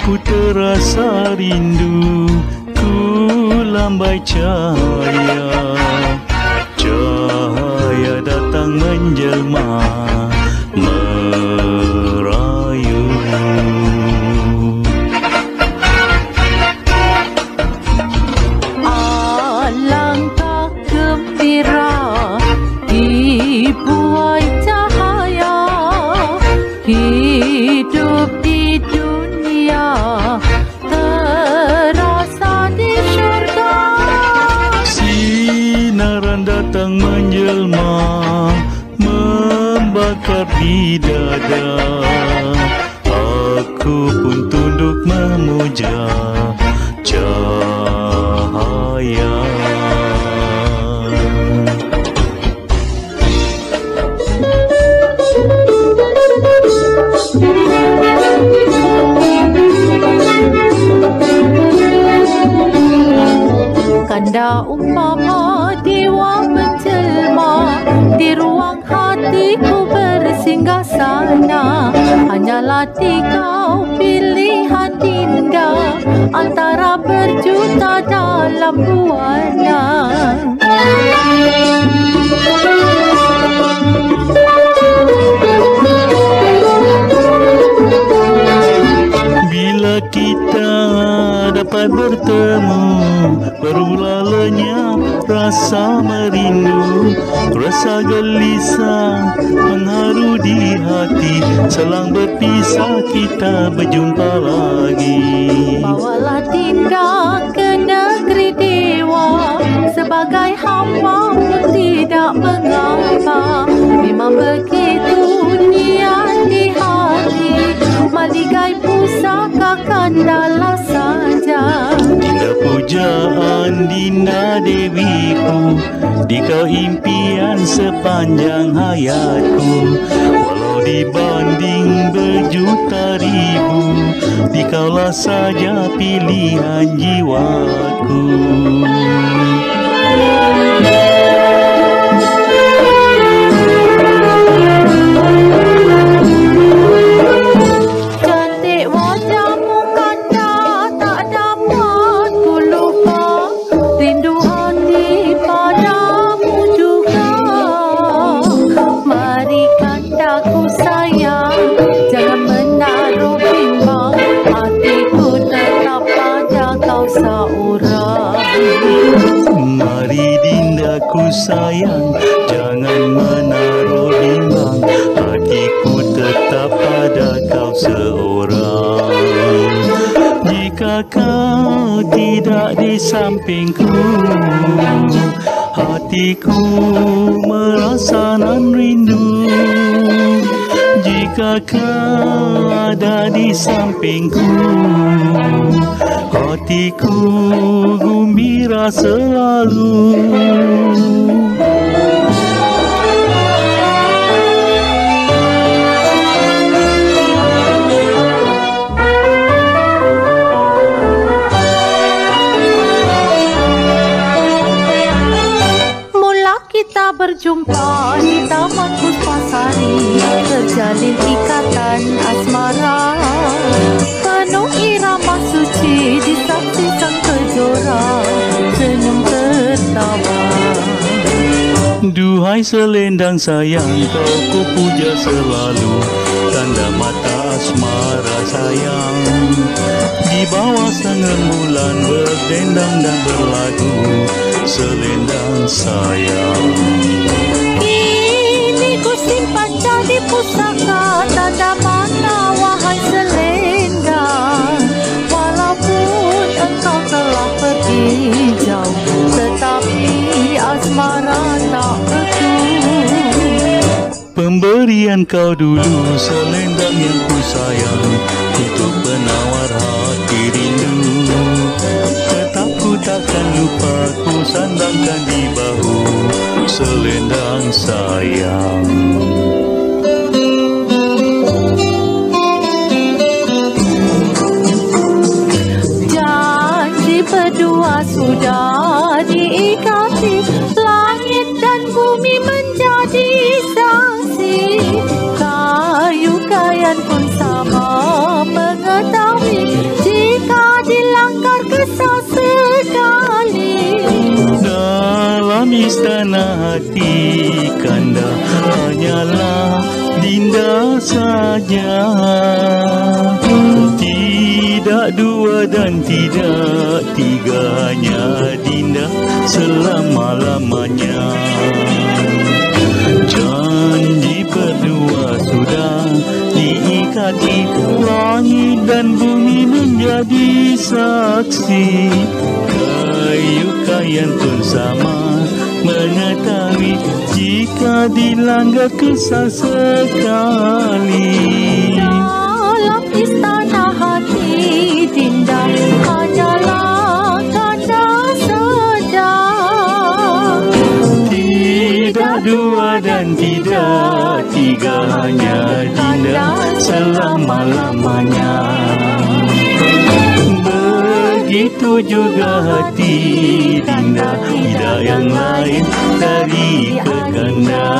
ku terasa rindu, ku lambai cahaya. Cahaya datang menjelma, merayu. Alangkah gembira dibuai cahaya, hidup di dunia terasa di syurga. Sinaran datang menjelma, membakar di dada. Aku pun tunduk memuja cahaya. Kanda umpama dewa menjelma, di ruang hatiku bersinggah sana. Hanyalah dikau pilihan dinda, antara berjuta dalam buana. Bila kita dapat bertemu, barulah lenyap rasa merindu. Rasa gelisah mengharu di hati, selang berpisah kita berjumpa lagi. Bawalah dinda ke negeri dewa, sebagai hamba pun tidak mengapa. Memang begitu niat di hati, maligai pusaka kandalah saja. Dinda pujaan, Dinda Dewiku, dikau impian sepanjang hayatku. Walau dibanding berjuta ribu, dikaulah saja pilihan jiwaku. Cantik wajahmu kanda, tak dapat ku lupa. Rindu hati padamu juga. Mari kanda ku sayang, jangan menaruh bimbang. Hatiku tetap pada kau seorang. Mari Dinda ku sayang, jangan menaruh bimbang. Hatiku tetap pada kau seorang. Jika kau tidak di sampingku, hatiku merasa nan rindu. Jika kau ada di sampingku, hatiku gembira selalu. Mula kita berjumpa di Taman Puspasari, terjalin ikatan asmara. Penuh irama suci di saksi sang kejora, senyum tertawa. Duhai selendang sayang, kau ku puja selalu, tanda mata asmara sayang. Di bawah sang rembulan berdendang dan berlagu, selendang sayang. Kini ku simpan jadi pusaka, tanda mata wahai selendang. Walaupun engkau telah pergi jauh, tetapi asmara tak beku. Pemberian kau dulu selendang yang ku sayang, untuk penawar hati rindu. Tetap ku takkan lupa, ku sandangkan di bahu selendang sayang. Janji berdua sudah diikati, langit dan bumi menjadi saksi. Kayu kayan pun sama hanyalah Dinda saja. Tidak dua dan tidak tiga, hanya Dinda selama-lamanya. Janji berdua sudah diikati, langit dan bumi menjadi saksi. Kayu kayan pun sama mengetahui, jika dilanggar kesal sekali. Dalam istana hati Dinda hanyalah kanda saja. Tidak dua dan tidak tiga, hanya Dinda selama-lamanya. Begitu juga hati Dinda, tidak yang lain dari kekanda.